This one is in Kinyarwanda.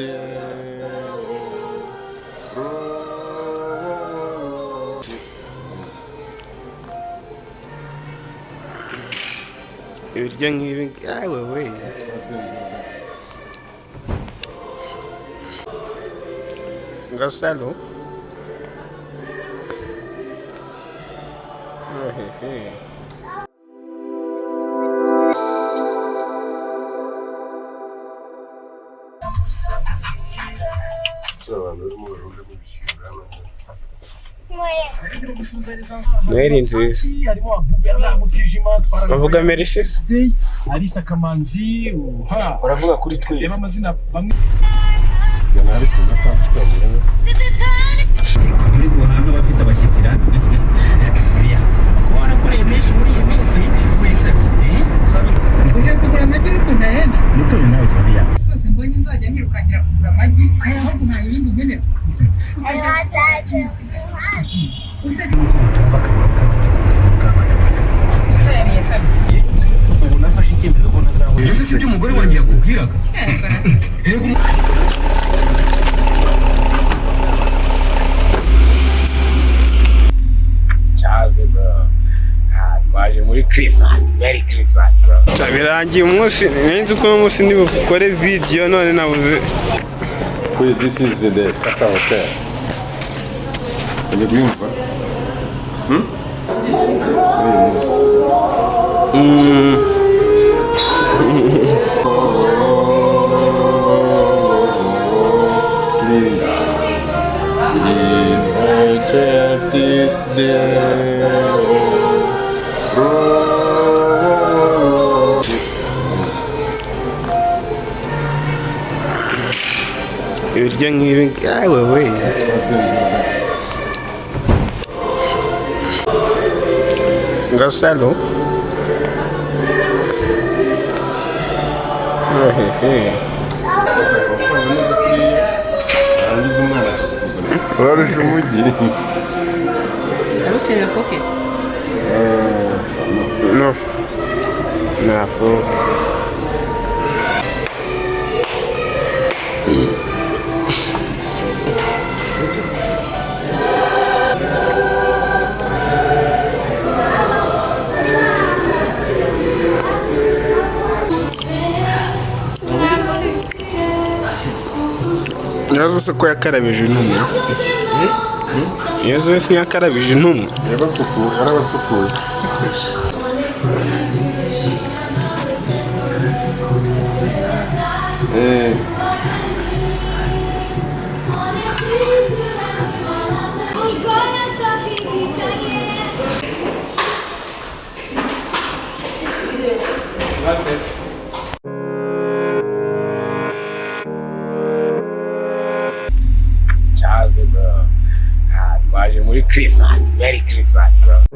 there. Ibiryo nk'ibi yawe we ngasalo hehe. Noheli nziza bavuga merishisi Alisa Kamanzi uravuga kuri twese reba amazina bamwe yanari kuza atazi kwabira muri guhanga bafite abashyikira Fariya warakoreye menshi muri iyi minsi wisatse uje kugura amagi n'ukuntu ahenze mutore nawe Fariya rwose mbonye nzajya nirukankira kugura amagi aho guhaha ibindi nkenera ubu nafashe icyemezo ko ntazahora ese si ibyo umugore wanjye yakubwiraga cyaze bro twaje muri Christmas, Merry Christmas bro. Birangiye umunsi nenze uko umunsi ndi bukore video none nabuze. This is the Casa Hotel. Uje kuyumva? Chelsea's there. Ibiryo nk'ibi yawe we ngasalo hehe urarusha umujyi arukeneye foke no nako Yazo ko yakarabije intumwa. Yazo wese yakarabije intumwa. Yabasukuye, arabasukuye. Cyaze bro twaje muri Christmas, Merry Christmas bro.